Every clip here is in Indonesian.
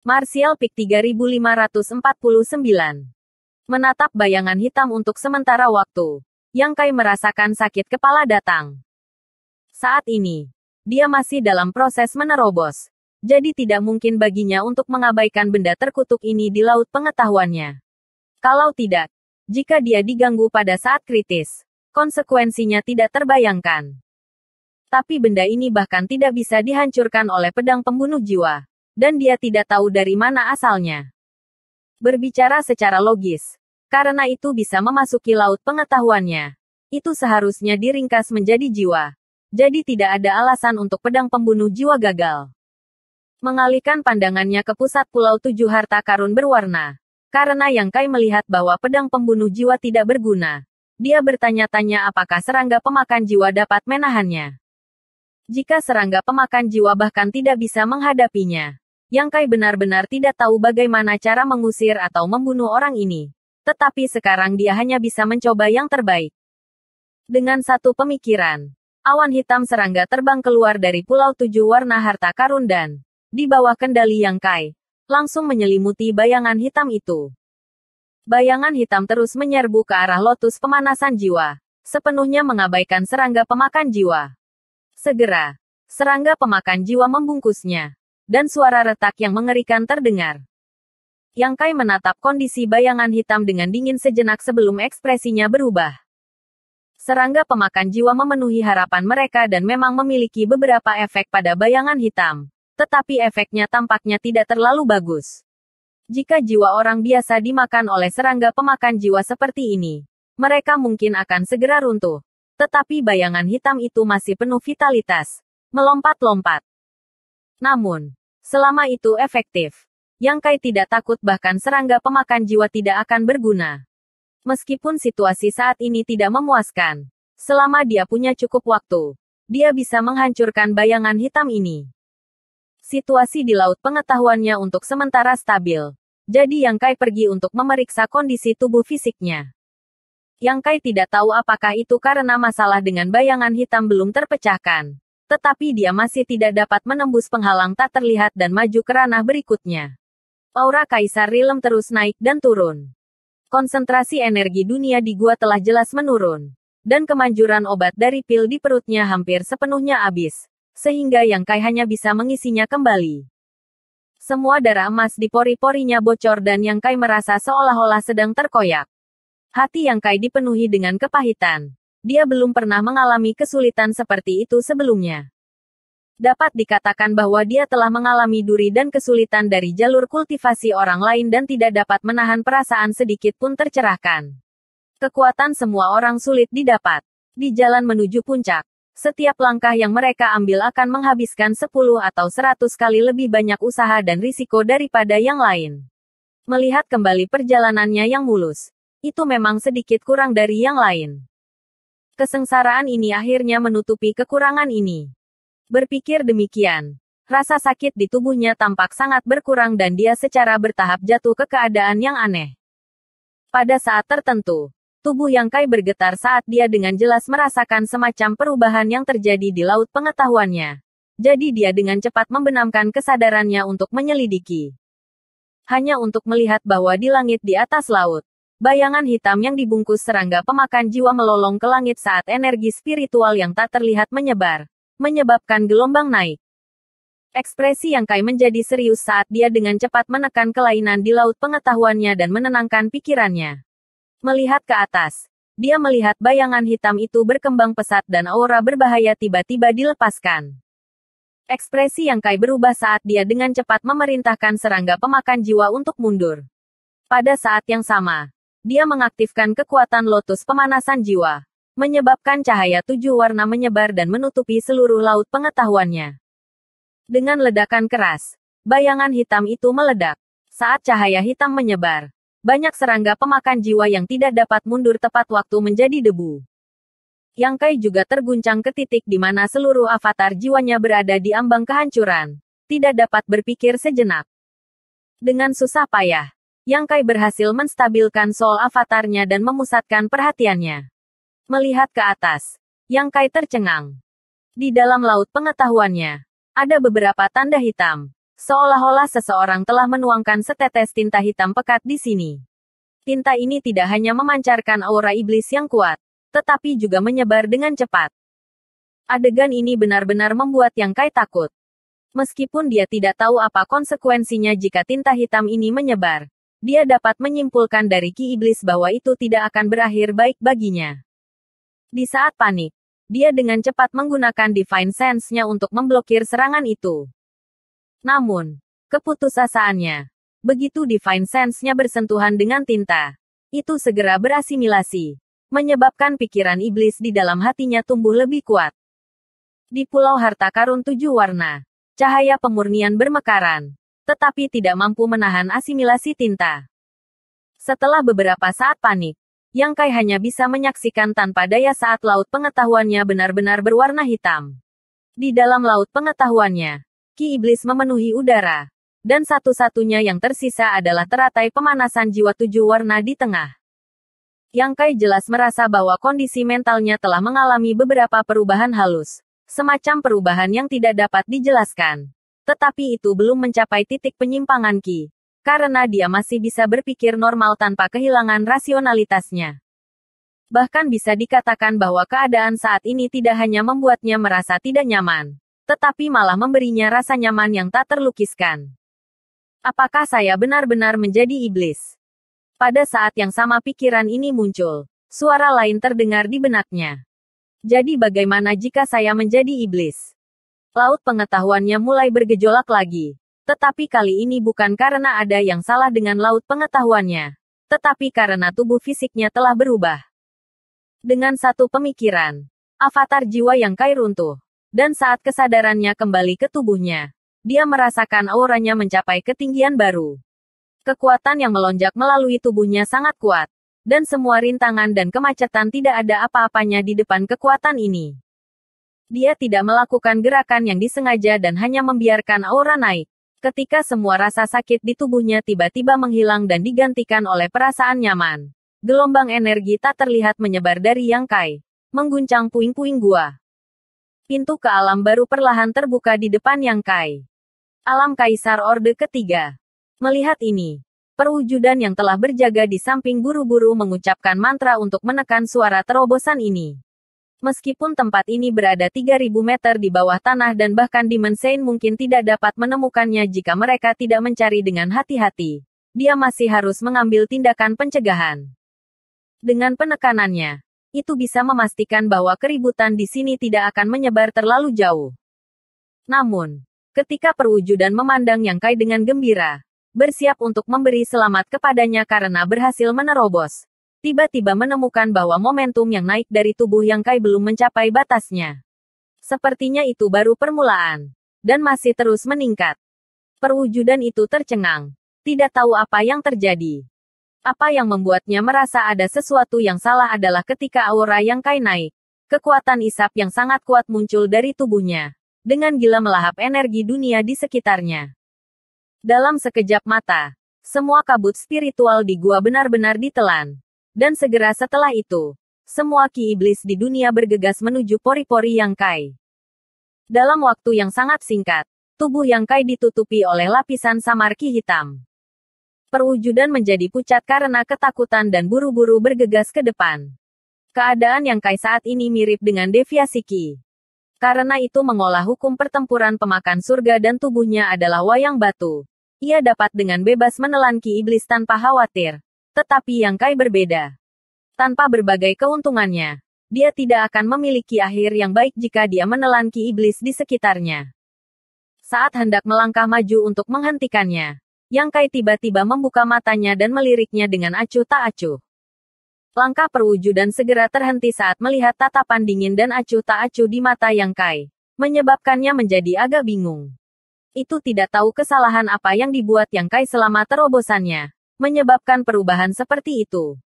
Martial Peak 3549. Menatap bayangan hitam untuk sementara waktu. Yang Kai merasakan sakit kepala datang. Saat ini, dia masih dalam proses menerobos. Jadi tidak mungkin baginya untuk mengabaikan benda terkutuk ini di laut pengetahuannya. Kalau tidak, jika dia diganggu pada saat kritis, konsekuensinya tidak terbayangkan. Tapi benda ini bahkan tidak bisa dihancurkan oleh pedang pembunuh jiwa. Dan dia tidak tahu dari mana asalnya. Berbicara secara logis, karena itu bisa memasuki laut pengetahuannya. Itu seharusnya diringkas menjadi jiwa. Jadi tidak ada alasan untuk pedang pembunuh jiwa gagal. Mengalihkan pandangannya ke pusat pulau 7 harta karun berwarna. Karena Yang Kai melihat bahwa pedang pembunuh jiwa tidak berguna. Dia bertanya-tanya apakah serangga pemakan jiwa dapat menahannya. Jika serangga pemakan jiwa bahkan tidak bisa menghadapinya. Yang Kai benar-benar tidak tahu bagaimana cara mengusir atau membunuh orang ini. Tetapi sekarang dia hanya bisa mencoba yang terbaik. Dengan satu pemikiran, awan hitam serangga terbang keluar dari pulau 7 warna harta karun dan, di bawah kendali Yang Kai, langsung menyelimuti bayangan hitam itu. Bayangan hitam terus menyerbu ke arah lotus pemanasan jiwa, sepenuhnya mengabaikan serangga pemakan jiwa. Segera, serangga pemakan jiwa membungkusnya, dan suara retak yang mengerikan terdengar. Yang Kai menatap kondisi bayangan hitam dengan dingin sejenak sebelum ekspresinya berubah. Serangga pemakan jiwa memenuhi harapan mereka dan memang memiliki beberapa efek pada bayangan hitam. Tetapi efeknya tampaknya tidak terlalu bagus. Jika jiwa orang biasa dimakan oleh serangga pemakan jiwa seperti ini, mereka mungkin akan segera runtuh. Tetapi bayangan hitam itu masih penuh vitalitas, melompat-lompat. Namun, selama itu efektif, Yang Kai tidak takut bahkan serangga pemakan jiwa tidak akan berguna. Meskipun situasi saat ini tidak memuaskan, selama dia punya cukup waktu, dia bisa menghancurkan bayangan hitam ini. Situasi di laut pengetahuannya untuk sementara stabil. Jadi Yang Kai pergi untuk memeriksa kondisi tubuh fisiknya. Yang Kai tidak tahu apakah itu karena masalah dengan bayangan hitam belum terpecahkan. Tetapi dia masih tidak dapat menembus penghalang tak terlihat dan maju ke ranah berikutnya. Aura Kaisar Rilem terus naik dan turun. Konsentrasi energi dunia di gua telah jelas menurun. Dan kemanjuran obat dari pil di perutnya hampir sepenuhnya habis. Sehingga Yang Kai hanya bisa mengisinya kembali. Semua darah emas di pori-porinya bocor dan Yang Kai merasa seolah-olah sedang terkoyak. Hati Yang Kai dipenuhi dengan kepahitan. Dia belum pernah mengalami kesulitan seperti itu sebelumnya. Dapat dikatakan bahwa dia telah mengalami duri dan kesulitan dari jalur kultivasi orang lain dan tidak dapat menahan perasaan sedikit pun tercerahkan. Kekuatan semua orang sulit didapat. Di jalan menuju puncak, setiap langkah yang mereka ambil akan menghabiskan 10 atau 100 kali lebih banyak usaha dan risiko daripada yang lain. Melihat kembali perjalanannya yang mulus, itu memang sedikit kurang dari yang lain. Kesengsaraan ini akhirnya menutupi kekurangan ini. Berpikir demikian, rasa sakit di tubuhnya tampak sangat berkurang dan dia secara bertahap jatuh ke keadaan yang aneh. Pada saat tertentu, tubuh Yang Kai bergetar saat dia dengan jelas merasakan semacam perubahan yang terjadi di laut pengetahuannya. Jadi dia dengan cepat membenamkan kesadarannya untuk menyelidiki. Hanya untuk melihat bahwa di langit di atas laut, bayangan hitam yang dibungkus serangga pemakan jiwa melolong ke langit saat energi spiritual yang tak terlihat menyebar. Menyebabkan gelombang naik. Ekspresi Yang Kai menjadi serius saat dia dengan cepat menekan kelainan di laut pengetahuannya dan menenangkan pikirannya. Melihat ke atas, dia melihat bayangan hitam itu berkembang pesat dan aura berbahaya tiba-tiba dilepaskan. Ekspresi Yang Kai berubah saat dia dengan cepat memerintahkan serangga pemakan jiwa untuk mundur. Pada saat yang sama, dia mengaktifkan kekuatan lotus pemanasan jiwa. Menyebabkan cahaya 7 warna menyebar dan menutupi seluruh laut pengetahuannya. Dengan ledakan keras, bayangan hitam itu meledak. Saat cahaya hitam menyebar, banyak serangga pemakan jiwa yang tidak dapat mundur tepat waktu menjadi debu. Yang Kai juga terguncang ke titik di mana seluruh avatar jiwanya berada di ambang kehancuran. Tidak dapat berpikir sejenak. Dengan susah payah, Yang Kai berhasil menstabilkan soul avatarnya dan memusatkan perhatiannya. Melihat ke atas, Yang Kai tercengang. Di dalam laut pengetahuannya, ada beberapa tanda hitam. Seolah-olah seseorang telah menuangkan setetes tinta hitam pekat di sini. Tinta ini tidak hanya memancarkan aura iblis yang kuat, tetapi juga menyebar dengan cepat. Adegan ini benar-benar membuat Yang Kai takut. Meskipun dia tidak tahu apa konsekuensinya jika tinta hitam ini menyebar, dia dapat menyimpulkan dari ki iblis bahwa itu tidak akan berakhir baik baginya. Di saat panik, dia dengan cepat menggunakan Divine Sense-nya untuk memblokir serangan itu. Namun, keputusasaannya, begitu Divine Sense-nya bersentuhan dengan tinta, itu segera berasimilasi, menyebabkan pikiran iblis di dalam hatinya tumbuh lebih kuat. Di Pulau Harta Karun 7 warna, cahaya pemurnian bermekaran, tetapi tidak mampu menahan asimilasi tinta. Setelah beberapa saat panik, Yang Kai hanya bisa menyaksikan tanpa daya saat laut pengetahuannya benar-benar berwarna hitam. Di dalam laut pengetahuannya, ki iblis memenuhi udara, dan satu-satunya yang tersisa adalah teratai pemanasan jiwa 7 warna di tengah. Yang Kai jelas merasa bahwa kondisi mentalnya telah mengalami beberapa perubahan halus, semacam perubahan yang tidak dapat dijelaskan. Tetapi itu belum mencapai titik penyimpangan ki, karena dia masih bisa berpikir normal tanpa kehilangan rasionalitasnya. Bahkan bisa dikatakan bahwa keadaan saat ini tidak hanya membuatnya merasa tidak nyaman, tetapi malah memberinya rasa nyaman yang tak terlukiskan. Apakah saya benar-benar menjadi iblis? Pada saat yang sama pikiran ini muncul, suara lain terdengar di benaknya. Jadi bagaimana jika saya menjadi iblis? Laut pengetahuannya mulai bergejolak lagi. Tetapi kali ini bukan karena ada yang salah dengan laut pengetahuannya, tetapi karena tubuh fisiknya telah berubah. Dengan satu pemikiran, avatar jiwa Yang Kai runtuh. Dan saat kesadarannya kembali ke tubuhnya, dia merasakan auranya mencapai ketinggian baru. Kekuatan yang melonjak melalui tubuhnya sangat kuat, dan semua rintangan dan kemacetan tidak ada apa-apanya di depan kekuatan ini. Dia tidak melakukan gerakan yang disengaja dan hanya membiarkan aura naik. Ketika semua rasa sakit di tubuhnya tiba-tiba menghilang dan digantikan oleh perasaan nyaman, gelombang energi tak terlihat menyebar dari Yang Kai, mengguncang puing-puing gua. Pintu ke alam baru perlahan terbuka di depan Yang Kai. Alam Kaisar Orde Ketiga. Melihat ini, perwujudan yang telah berjaga di samping buru-buru mengucapkan mantra untuk menekan suara terobosan ini. Meskipun tempat ini berada 3.000 meter di bawah tanah dan bahkan Demon Saint mungkin tidak dapat menemukannya jika mereka tidak mencari dengan hati-hati, dia masih harus mengambil tindakan pencegahan. Dengan penekanannya, itu bisa memastikan bahwa keributan di sini tidak akan menyebar terlalu jauh. Namun, ketika perwujudan memandang Yang Kai dengan gembira, bersiap untuk memberi selamat kepadanya karena berhasil menerobos, tiba-tiba menemukan bahwa momentum yang naik dari tubuh Yang Kai belum mencapai batasnya. Sepertinya itu baru permulaan, dan masih terus meningkat. Perwujudan itu tercengang, tidak tahu apa yang terjadi. Apa yang membuatnya merasa ada sesuatu yang salah adalah ketika aura Yang Kai naik, kekuatan isap yang sangat kuat muncul dari tubuhnya, dengan gila melahap energi dunia di sekitarnya. Dalam sekejap mata, semua kabut spiritual di gua benar-benar ditelan. Dan segera setelah itu, semua ki iblis di dunia bergegas menuju pori-pori Yang Kai. Dalam waktu yang sangat singkat, tubuh Yang Kai ditutupi oleh lapisan samar ki hitam. Perwujudan menjadi pucat karena ketakutan dan buru-buru bergegas ke depan. Keadaan Yang Kai saat ini mirip dengan deviasi ki. Karena itu mengolah hukum pertempuran pemakan surga dan tubuhnya adalah wayang batu. Ia dapat dengan bebas menelan ki iblis tanpa khawatir. Tetapi Yang Kai berbeda. Tanpa berbagai keuntungannya, dia tidak akan memiliki akhir yang baik jika dia menelan ki iblis di sekitarnya. Saat hendak melangkah maju untuk menghentikannya, Yang Kai tiba-tiba membuka matanya dan meliriknya dengan acuh tak acuh. Langkah perwujudan segera terhenti saat melihat tatapan dingin dan acuh tak acuh di mata Yang Kai, menyebabkannya menjadi agak bingung. Itu tidak tahu kesalahan apa yang dibuat Yang Kai selama terobosannya, menyebabkan perubahan seperti itu.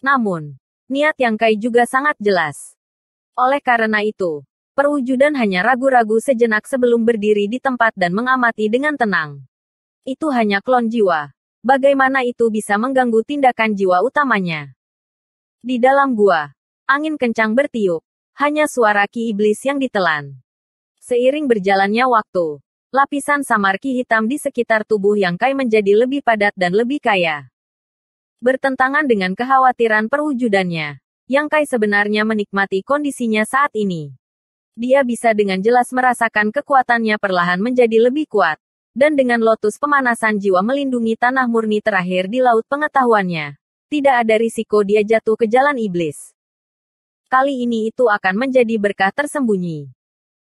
Namun, niat Yang Kai juga sangat jelas. Oleh karena itu, perwujudan hanya ragu-ragu sejenak sebelum berdiri di tempat dan mengamati dengan tenang. Itu hanya klon jiwa. Bagaimana itu bisa mengganggu tindakan jiwa utamanya? Di dalam gua, angin kencang bertiup, hanya suara ki iblis yang ditelan. Seiring berjalannya waktu, lapisan samar ki hitam di sekitar tubuh Yang Kai menjadi lebih padat dan lebih kaya. Bertentangan dengan kekhawatiran perwujudannya, Yang Kai sebenarnya menikmati kondisinya saat ini. Dia bisa dengan jelas merasakan kekuatannya perlahan menjadi lebih kuat. Dan dengan lotus pemanasan jiwa melindungi tanah murni terakhir di laut pengetahuannya, tidak ada risiko dia jatuh ke jalan iblis. Kali ini itu akan menjadi berkah tersembunyi.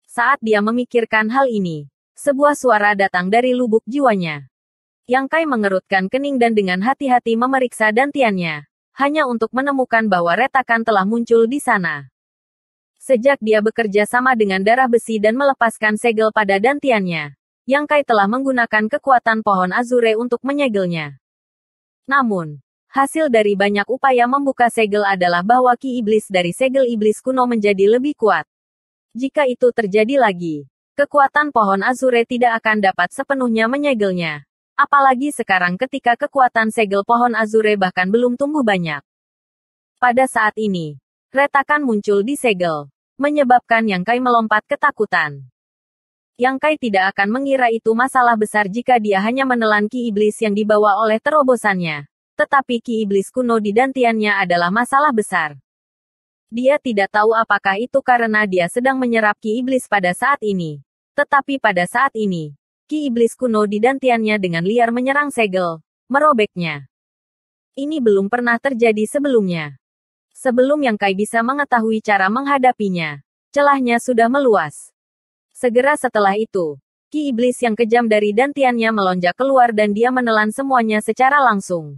Saat dia memikirkan hal ini, sebuah suara datang dari lubuk jiwanya. Yang Kai mengerutkan kening dan dengan hati-hati memeriksa dantiannya, hanya untuk menemukan bahwa retakan telah muncul di sana. Sejak dia bekerja sama dengan darah besi dan melepaskan segel pada dantiannya, Yang Kai telah menggunakan kekuatan pohon azure untuk menyegelnya. Namun, hasil dari banyak upaya membuka segel adalah bahwa ki iblis dari segel iblis kuno menjadi lebih kuat. Jika itu terjadi lagi, kekuatan pohon azure tidak akan dapat sepenuhnya menyegelnya. Apalagi sekarang ketika kekuatan segel pohon azure bahkan belum tumbuh banyak. Pada saat ini, retakan muncul di segel, menyebabkan Yang Kai melompat ketakutan. Yang Kai tidak akan mengira itu masalah besar jika dia hanya menelan ki iblis yang dibawa oleh terobosannya. Tetapi ki iblis kuno di dantiannya adalah masalah besar. Dia tidak tahu apakah itu karena dia sedang menyerap ki iblis pada saat ini. Tetapi pada saat ini, ki iblis kuno di dantiannya dengan liar menyerang segel, merobeknya. Ini belum pernah terjadi sebelumnya. Sebelum Yang Kai bisa mengetahui cara menghadapinya, celahnya sudah meluas. Segera setelah itu, ki iblis yang kejam dari dantiannya melonjak keluar dan dia menelan semuanya secara langsung.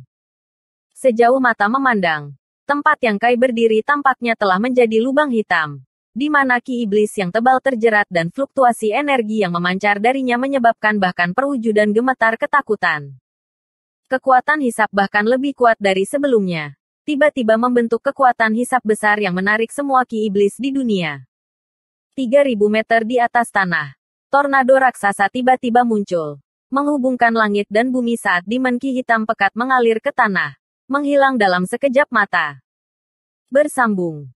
Sejauh mata memandang, tempat Yang Kai berdiri tampaknya telah menjadi lubang hitam, di mana ki iblis yang tebal terjerat dan fluktuasi energi yang memancar darinya menyebabkan bahkan perwujudan gemetar ketakutan. Kekuatan hisap bahkan lebih kuat dari sebelumnya, tiba-tiba membentuk kekuatan hisap besar yang menarik semua ki iblis di dunia. 3.000 meter di atas tanah, tornado raksasa tiba-tiba muncul, menghubungkan langit dan bumi saat Demon Ki hitam pekat mengalir ke tanah, menghilang dalam sekejap mata. Bersambung.